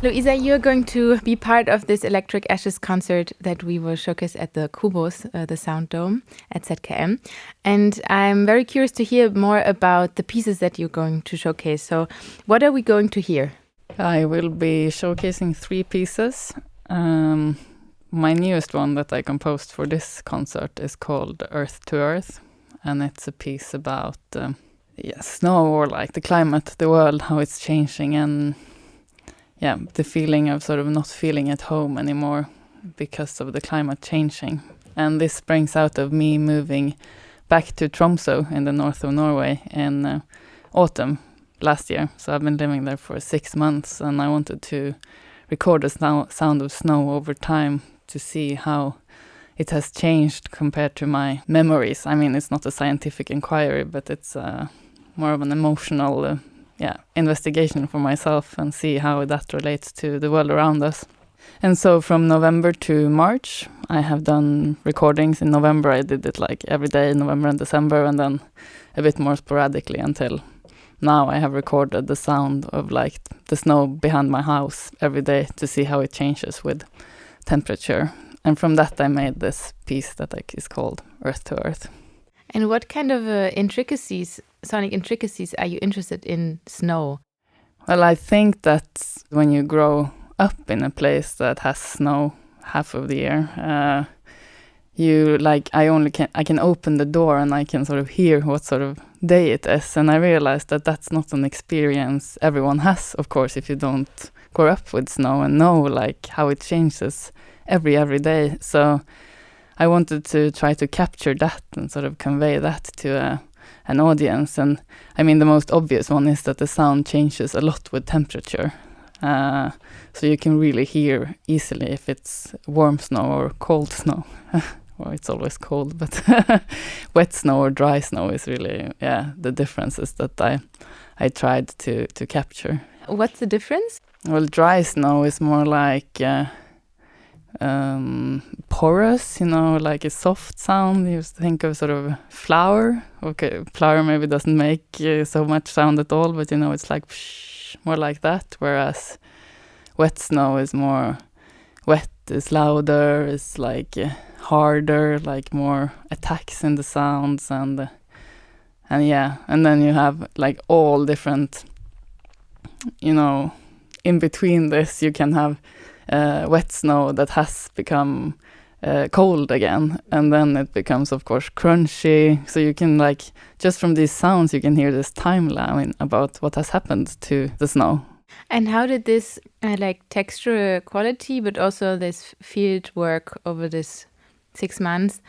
Louisa, you're going to be part of this Electric Ashes concert that we will showcase at the Kubus, the Sound Dome at ZKM. And I'm very curious to hear more about the pieces that you're going to showcase. So what are we going to hear? I will be showcasing 3 pieces. My newest one that I composed for this concert is called Earth to Earth. And it's a piece about snow, or like the climate, the world, how it's changing, and the feeling of sort of not feeling at home anymore because of the climate changing. And this springs out of me moving back to Tromsø in the north of Norway in autumn last year. So I've been living there for 6 months, and I wanted to record the sound of snow over time to see how it has changed compared to my memories. I mean, it's not a scientific inquiry, but it's more of an emotional investigation for myself, and see how that relates to the world around us. And so from November to March, I have done recordings. In November, I did it like every day in November and December, and then a bit more sporadically until now. I have recorded the sound of like the snow behind my house every day to see how it changes with temperature. And from that, I made this piece that is called Earth to Earth. And what kind of sonic intricacies are you interested in snow? Well, I think that when you grow up in a place that has snow half of the year, I can open the door and I can sort of hear what sort of day it is. And I realized that that's not an experience everyone has, of course, if you don't grow up with snow and know like how it changes every day. So I wanted to try to capture that and sort of convey that to an audience. And I mean, the most obvious one is that the sound changes a lot with temperature. So you can really hear easily if it's warm snow or cold snow. Well, it's always cold, but wet snow or dry snow is really, the differences that I tried to capture. What's the difference? Well, dry snow is more like porous, like a soft sound. You think of sort of flour. Okay, flour maybe doesn't make so much sound at all, but it's like psh, more like that. Whereas wet snow is more wet, is louder, is like harder, like more attacks in the sounds, and then you have like all different, in between this you can have wet snow that has become cold again, and then it becomes, of course, crunchy. So you can just from these sounds you can hear this timeline about what has happened to the snow. And how did this texture quality, but also this field work over this 6 months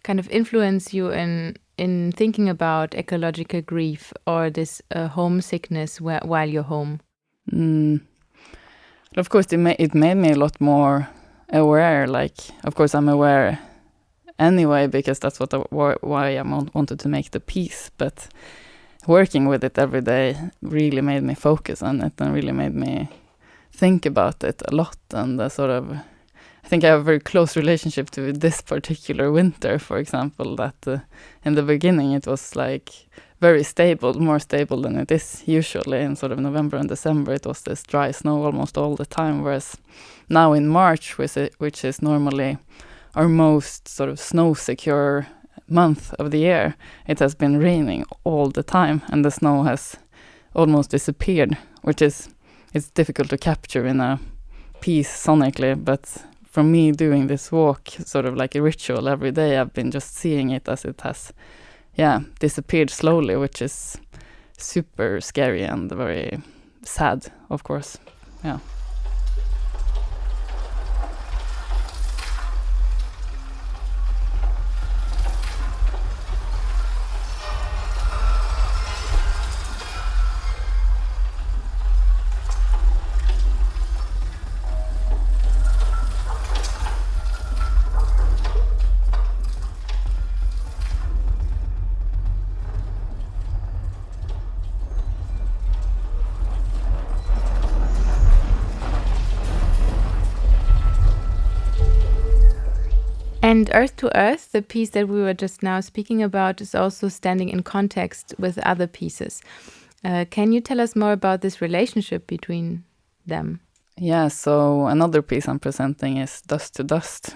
kind of influence you in thinking about ecological grief or this homesickness while you're home? Of course, it made me a lot more aware. Of course, I'm aware anyway, because that's why I wanted to make the piece. But working with it every day really made me focus on it and really made me think about it a lot. And I think I have a very close relationship to this particular winter, for example, that in the beginning it was very stable, more stable than it is usually. In sort of November and December it was this dry snow almost all the time, whereas now in March, which is normally our most sort of snow secure month of the year, it has been raining all the time and the snow has almost disappeared, it's difficult to capture in a piece sonically. But for me, doing this walk sort of like a ritual every day, I've been just seeing it as it has disappeared slowly, which is super scary and very sad, of course. Yeah. And Earth to Earth, the piece that we were just now speaking about, is also standing in context with other pieces. Can you tell us more about this relationship between them? Yeah, so another piece I'm presenting is Dust to Dust,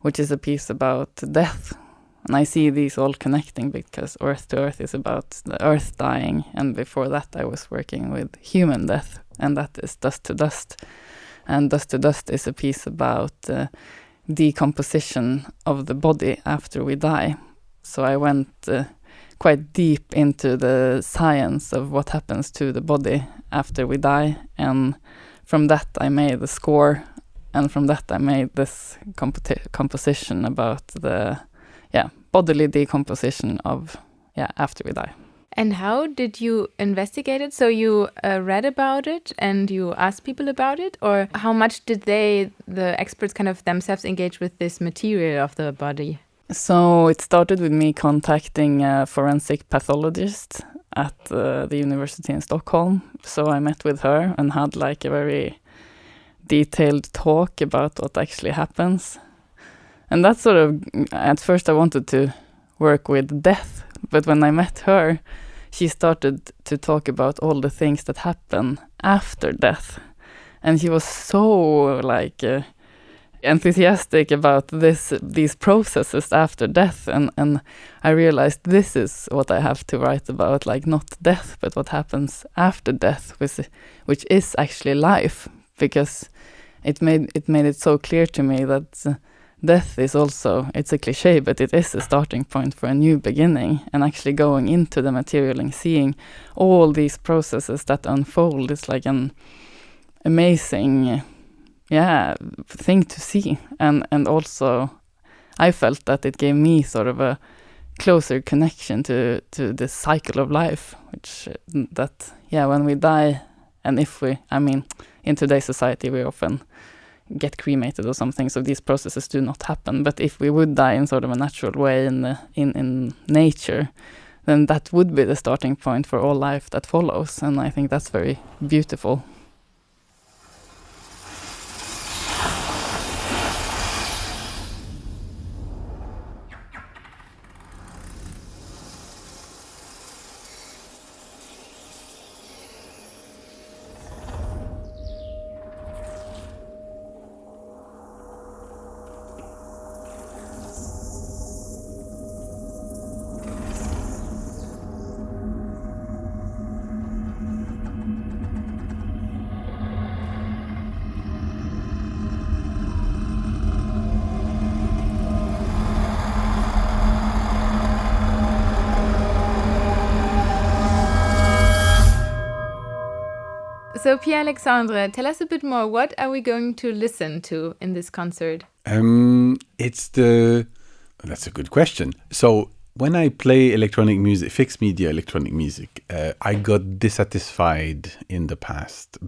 which is a piece about death. And I see these all connecting because Earth to Earth is about the Earth dying. And before that, I was working with human death, and that is Dust to Dust. And Dust to Dust is a piece about decomposition of the body after we die. So I went quite deep into the science of what happens to the body after we die. And from that, I made the score. And from that, I made this composition about the bodily decomposition of after we die. And how did you investigate it? So you read about it and you asked people about it? Or how much did the experts kind of themselves engage with this material of the body? So it started with me contacting a forensic pathologist at the University in Stockholm. So I met with her and had like a very detailed talk about what actually happens. And that sort of, at first I wanted to work with death, but when I met her, she started to talk about all the things that happen after death. And she was so like enthusiastic about these processes after death. And I realized this is what I have to write about, like not death, but what happens after death, which is actually life, because it made it so clear to me that death is also, it's a cliche, but it is a starting point for a new beginning. And actually going into the material and seeing all these processes that unfold is like an amazing thing to see. And also I felt that it gave me sort of a closer connection to the cycle of life, which when we die, and in today's society we often get cremated or something, so these processes do not happen. But if we would die in sort of a natural way in nature, then that would be the starting point for all life that follows. And I think that's very beautiful. So Pierre Alexandre, tell us a bit more. What are we going to listen to in this concert? That's a good question. So when I play electronic music, fixed media electronic music, I got dissatisfied in the past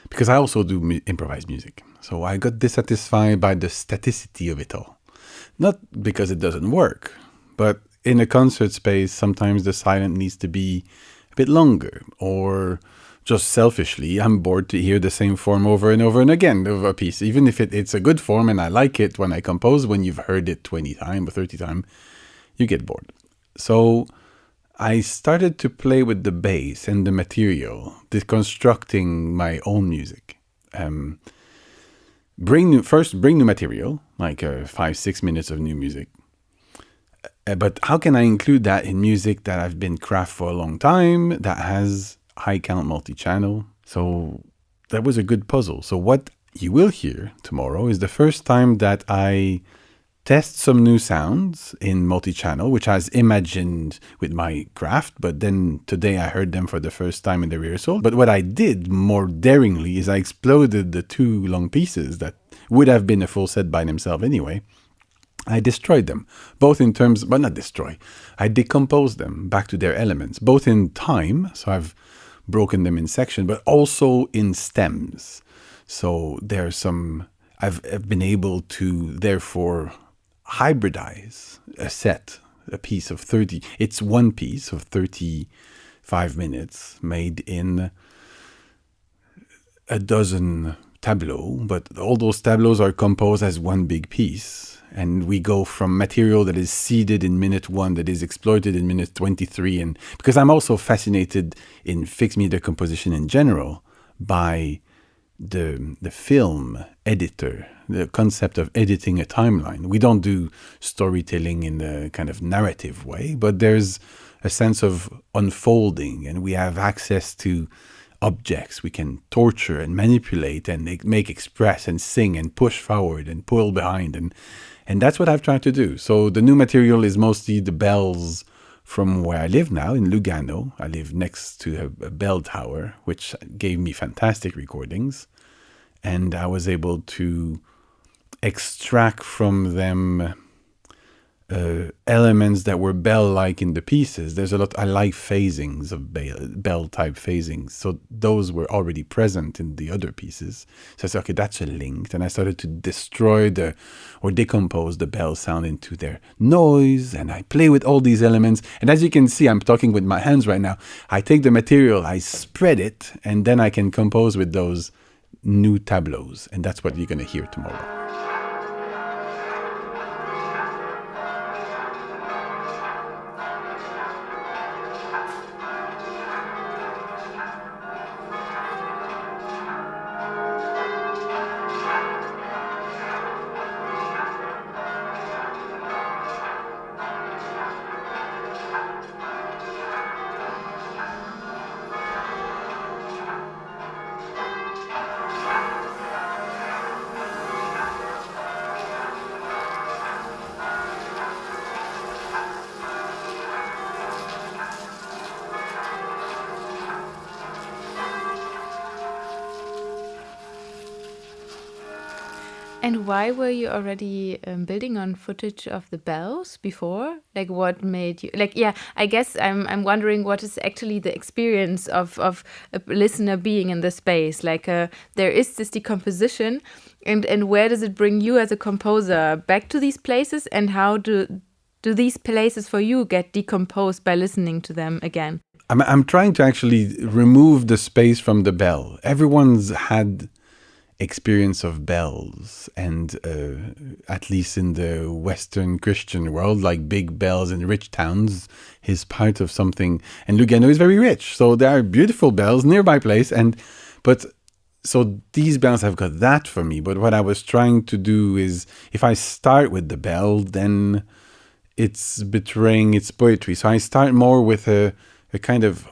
because I also do improvised music. So I got dissatisfied by the staticity of it all. Not because it doesn't work, but in a concert space, sometimes the silent needs to be a bit longer, or just selfishly, I'm bored to hear the same form over and over and again of a piece. Even if it's a good form and I like it when I compose, when you've heard it 20 times or 30 times, you get bored. So I started to play with the bass and the material, deconstructing my own music. Bring new material, like 5-6 minutes of new music. But how can I include that in music that I've been craft for a long time, that has high count multi-channel? So that was a good puzzle. So what you will hear tomorrow is the first time that I test some new sounds in multi-channel, which I was imagined with my craft, but then today I heard them for the first time in the rehearsal. But what I did more daringly is I exploded the 2 long pieces that would have been a full set by themselves anyway. I destroyed them, both in terms, but not destroy. I decomposed them back to their elements, both in time, so I've broken them in section, but also in stems. So there's I've been able to therefore hybridize a piece of 30. It's one piece of 35 minutes made in a dozen tableau, but all those tableaus are composed as one big piece. And we go from material that is seeded in minute 1, that is exploited in minute 23. And because I'm also fascinated in fixed media composition in general by the film editor, the concept of editing a timeline. We don't do storytelling in the kind of narrative way, but there's a sense of unfolding, and we have access to objects we can torture and manipulate and make express and sing and push forward and pull behind, and that's what I've tried to do. So the new material is mostly the bells from where I live now in Lugano. I live next to a bell tower, which gave me fantastic recordings, and I was able to extract from them elements that were bell-like in the pieces. There's a lot, I like phasings of bell-type phasings, so those were already present in the other pieces. So I said, okay, that's a link. And I started to destroy or decompose the bell sound into their noise, and I play with all these elements. And as you can see, I'm talking with my hands right now. I take the material, I spread it, and then I can compose with those new tableaus. And that's what you're going to hear tomorrow. And why were you already building on footage of the bells before? Like, what made you I guess I'm wondering what is actually the experience of a listener being in the space. Like, there is this decomposition, and where does it bring you as a composer back to these places? And how do these places for you get decomposed by listening to them again? I'm trying to actually remove the space from the bell. Everyone's had experience of bells, and at least in the Western Christian world, like big bells in rich towns is part of something. And Lugano is very rich, so there are beautiful bells nearby place. So these bells have got that for me. But what I was trying to do is, if I start with the bell, then it's betraying its poetry. So I start more with a kind of,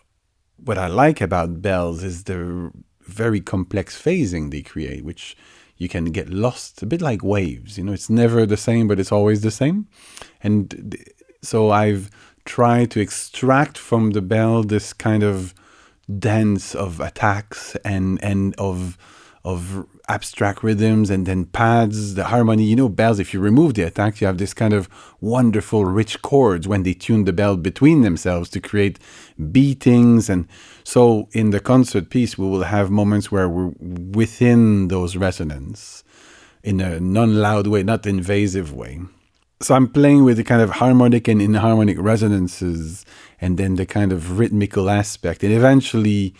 what I like about bells is the very complex phasing they create, which you can get lost, a bit like waves. It's never the same, but it's always the same. And so I've tried to extract from the bell this kind of dance of attacks and of abstract rhythms, and then pads, the harmony. Bells, if you remove the attacks, you have this kind of wonderful rich chords when they tune the bell between themselves to create beatings. And so in the concert piece, we will have moments where we're within those resonance in a non-loud way, not invasive way. So I'm playing with the kind of harmonic and inharmonic resonances, and then the kind of rhythmical aspect. And eventually,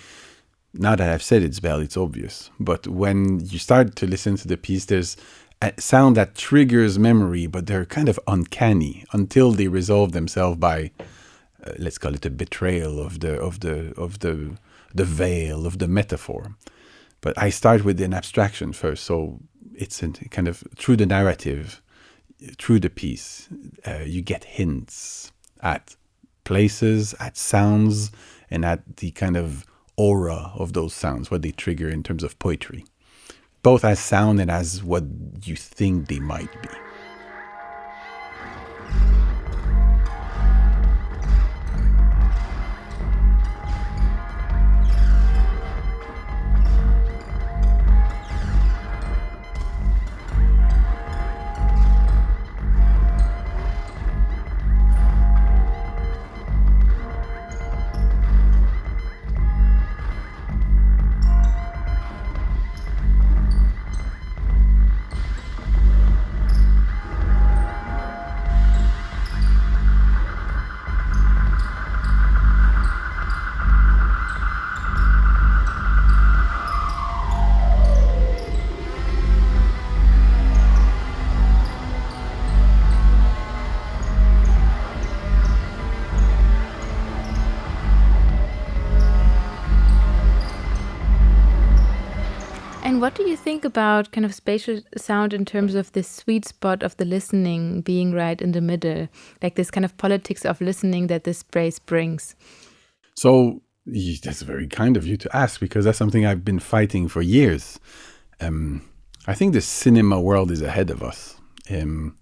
now that I've said it's bell, it's obvious. But when you start to listen to the piece, there's a sound that triggers memory, but they're kind of uncanny until they resolve themselves by, let's call it a betrayal of the veil of the metaphor. But I start with an abstraction first, so it's kind of through the narrative, through the piece, you get hints at places, at sounds, and at the kind of aura of those sounds, what they trigger in terms of poetry, both as sound and as what you think they might be. what do you think about kind of spatial sound in terms of this sweet spot of the listening being right in the middle, like this kind of politics of listening that this space brings? So that's very kind of you to ask, because that's something I've been fighting for years. I think the cinema world is ahead of us. And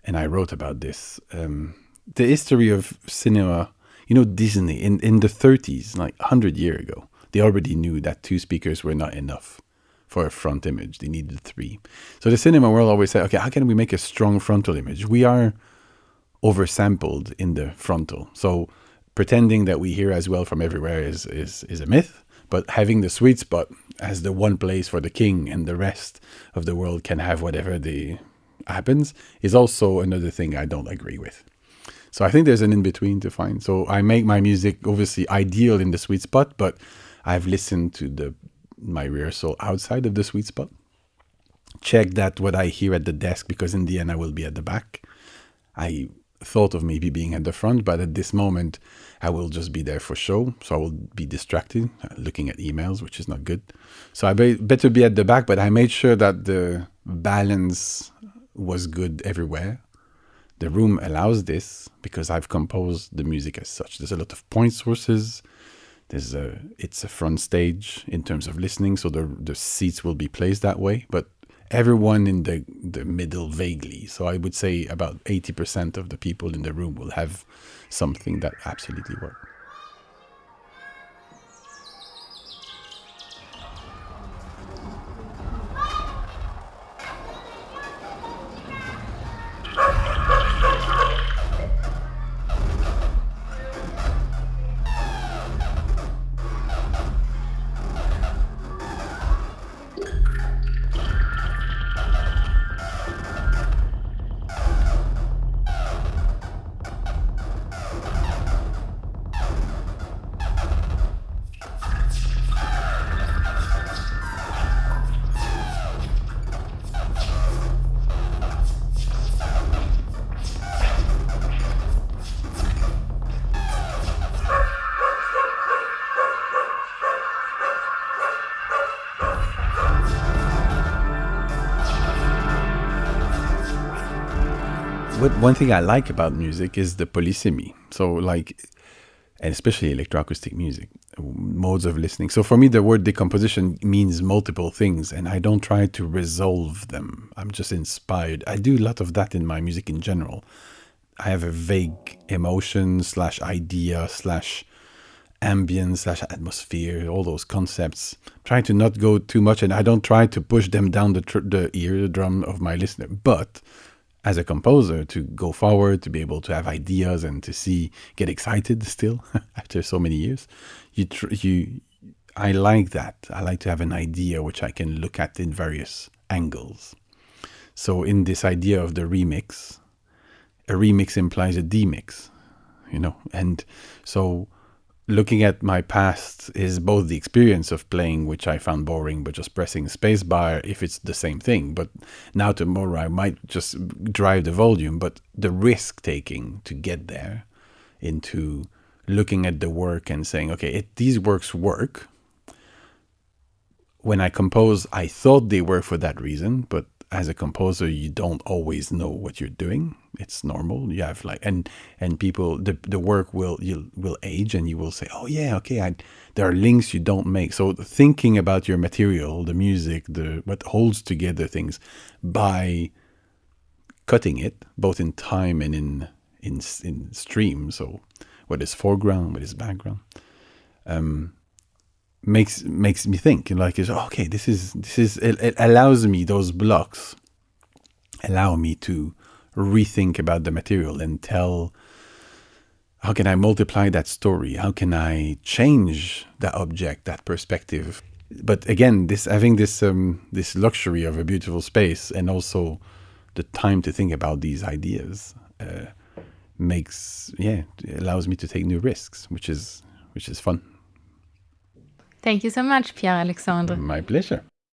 I wrote about this. The history of cinema, Disney in the 30s, like 100 years ago, they already knew that 2 speakers were not enough for a front image. They needed 3. So the cinema world always said, okay, how can we make a strong frontal image? We are oversampled in the frontal. So pretending that we hear as well from everywhere is a myth. But having the sweet spot as the one place for the king and the rest of the world can have whatever happens is also another thing I don't agree with. So I think there's an in-between to find. So I make my music obviously ideal in the sweet spot, but I've listened to my rehearsal outside of the sweet spot. Check that what I hear at the desk, because in the end I will be at the back. I thought of maybe being at the front, but at this moment I will just be there for show. So I will be distracted, looking at emails, which is not good. So I better be at the back, but I made sure that the balance was good everywhere. The room allows this because I've composed the music as such. There's a lot of point sources. It's a front stage in terms of listening, so the seats will be placed that way, but everyone in the middle vaguely. So I would say about 80% of the people in the room will have something that absolutely works. One thing I like about music is the polysemy. So and especially electroacoustic music, modes of listening. So for me, the word decomposition means multiple things, and I don't try to resolve them. I'm just inspired. I do a lot of that in my music in general. I have a vague emotion / idea / ambience / atmosphere, all those concepts. Trying to not go too much, and I don't try to push them down the eardrum of my listener. But as a composer, to go forward, to be able to have ideas and to get excited still after so many years, I like that. I like to have an idea which I can look at in various angles. So in this idea of the remix, a remix implies a demix, and so looking at my past is both the experience of playing, which I found boring, but just pressing spacebar if it's the same thing. But now tomorrow I might just drive the volume, but the risk taking to get there into looking at the work and saying, okay, these works work. When I compose, I thought they were for that reason, but as a composer, you don't always know what you're doing. It's normal. You have and people, the work will age, and you will say, oh yeah, okay, there are links you don't make. So thinking about your material, the music, what holds together things by cutting it, both in time and in stream. So what is foreground, what is background, makes me think, okay, this is it allows me, those blocks allow me to rethink about the material and tell, how can I multiply that story? How can I change that object, that perspective? But again, having this luxury of a beautiful space and also the time to think about these ideas allows me to take new risks, which is fun. Thank you so much, Pierre Alexandre. My pleasure.